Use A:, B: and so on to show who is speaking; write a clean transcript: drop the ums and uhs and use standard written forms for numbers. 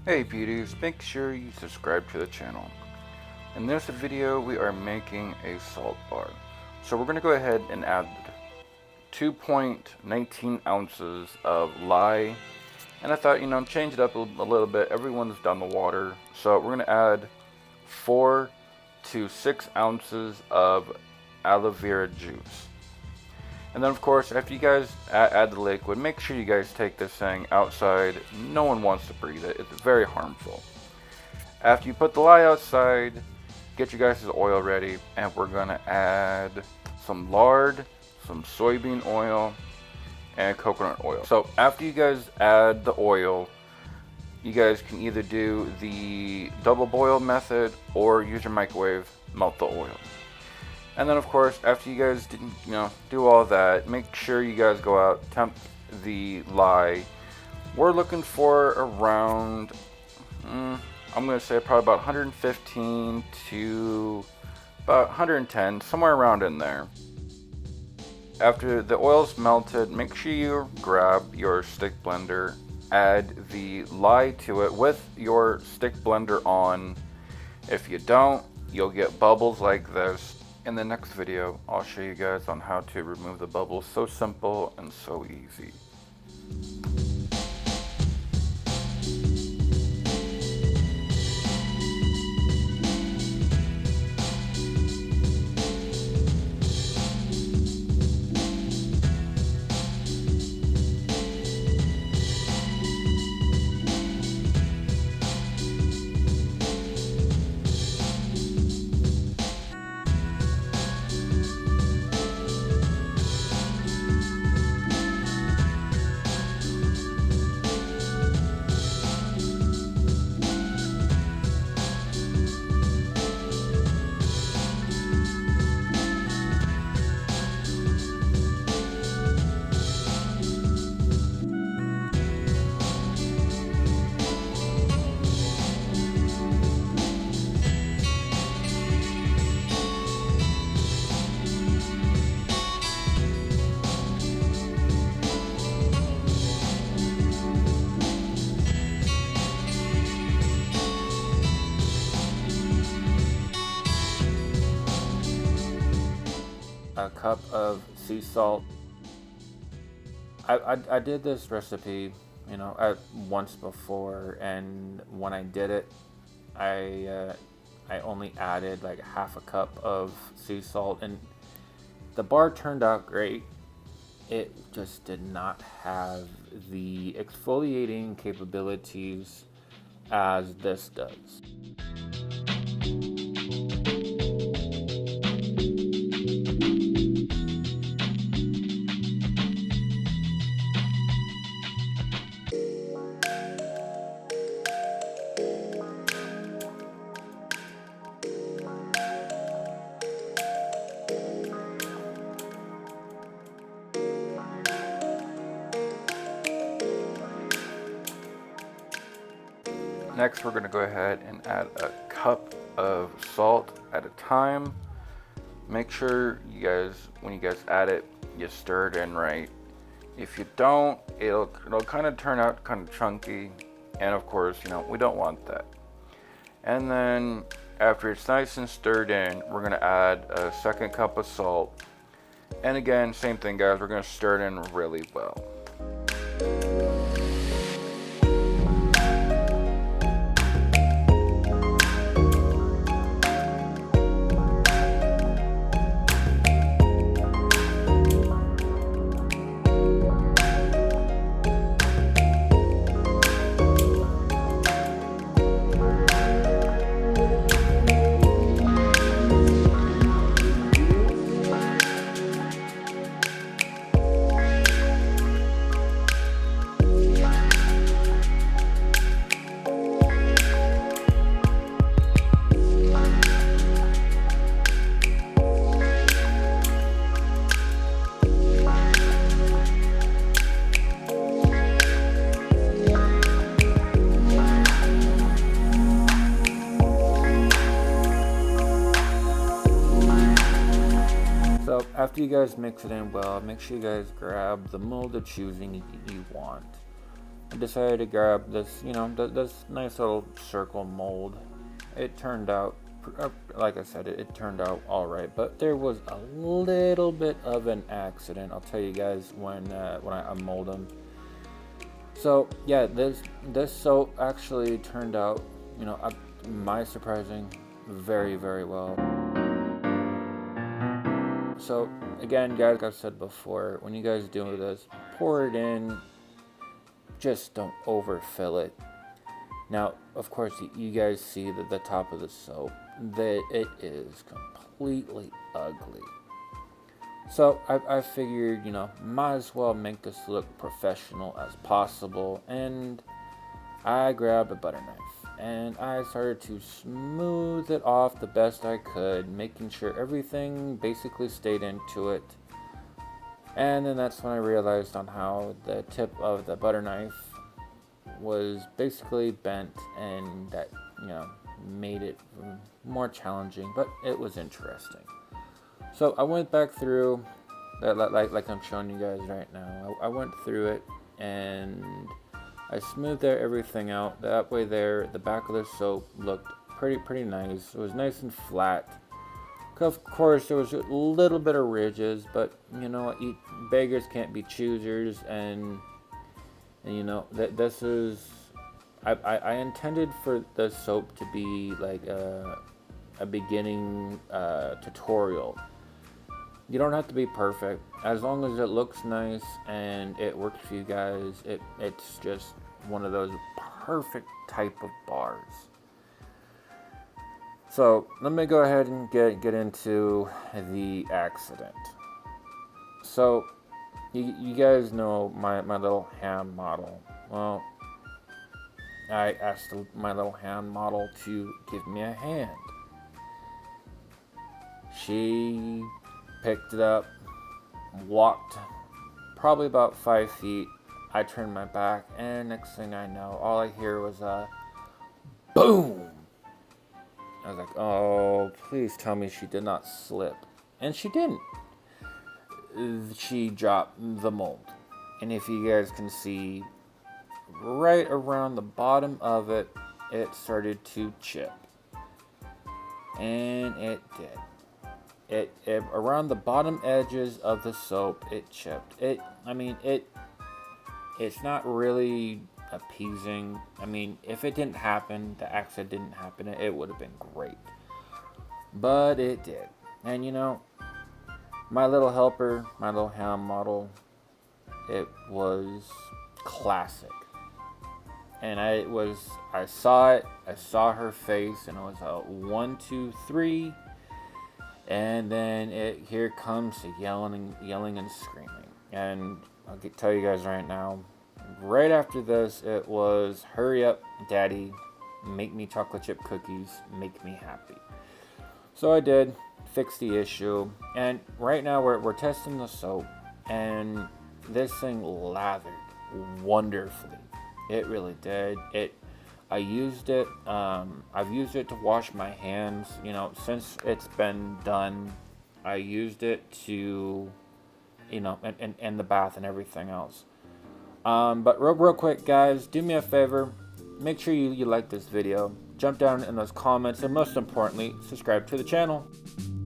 A: Hey beauties, make sure you subscribe to the channel. In this video we are making a salt bar. So we're going to go ahead and add 2.19 ounces of lye. And I thought, change it up a little bit. Everyone's done the water. So we're going to add 4 to 6 ounces of aloe vera juice. And then of course, after you guys add the liquid, make sure you guys take this thing outside. No one wants to breathe it. It's very harmful. After you put the lye outside, get your guys' oil ready, and we're gonna add some lard, some soybean oil, and coconut oil. So after you guys add the oil, you guys can either do the double boil method or use your microwave, melt the oil. And then of course, after you guys do all that, make sure you guys go out, temp the lye. We're looking for around, I'm going to say probably about 115 to about 110, somewhere around in there. After the oil's melted, make sure you grab your stick blender, add the lye to it with your stick blender on. If you don't, you'll get bubbles like this. In the next video, I'll show you guys on how to remove the bubbles. So simple and so easy. A cup of sea salt. I did this recipe, once before, and when I did it, I only added like half a cup of sea salt, and the bar turned out great. It just did not have the exfoliating capabilities as this does. Next, we're going to go ahead and add a cup of salt at a time. Make sure you guys, when you guys add it, you stir it in right. If you don't, it'll kind of turn out kind of chunky, and of course, we don't want that. And then after it's nice and stirred in, we're going to add a second cup of salt. And again, same thing guys, we're going to stir it in really well. So after you guys mix it in well, make sure you guys grab the mold of choosing you want. I decided to grab this, this nice little circle mold. It turned out, like I said, it turned out all right, but there was a little bit of an accident. I'll tell you guys when I mold them. So yeah, this soap actually turned out, my surprising, very, very well. So again, guys, like I've said before, when you guys do this, pour it in. Just don't overfill it. Now, of course, you guys see the top of the soap, that it is completely ugly. So I figured, might as well make this look professional as possible, and I grabbed a butter knife and I started to smooth it off the best I could, making sure everything basically stayed into it. And then that's when I realized on how the tip of the butter knife was basically bent, and that, made it more challenging, but it was interesting. So I went back through, like I'm showing you guys right now. I went through it and I smoothed everything out. That way there, the back of the soap looked pretty nice. It was nice and flat. Of course, there was a little bit of ridges, but beggars can't be choosers, and this is, I intended for the soap to be like a beginning tutorial. You don't have to be perfect, as long as it looks nice and it works for you guys. It's just one of those perfect type of bars. So let me go ahead and get into the accident. So you guys know my little hand model. Well, I asked my little hand model to give me a hand. She picked it up, walked probably about 5 feet. I turned my back, and next thing I know, all I hear was a boom. I was like, oh, please tell me she did not slip. And she didn't. She dropped the mold. And if you guys can see, right around the bottom of it, it started to chip. And it did. It around the bottom edges of the soap, it chipped. It's not really appeasing. If it didn't happen, the accident didn't happen, it would have been great. But it did. And my little helper, my little hand model, it was classic. And I saw it, I saw her face, and it was a 1, 2, 3, and then here comes the yelling and screaming. And I'll tell you guys right now, right after this, it was, hurry up, daddy, make me chocolate chip cookies, make me happy. So I did, fix the issue, and right now we're testing the soap, and this thing lathered wonderfully. It really did. I've used it to wash my hands, since it's been done. I used it to, in the bath and everything else. But real quick, guys, do me a favor. Make sure you like this video. Jump down in those comments, and most importantly, subscribe to the channel.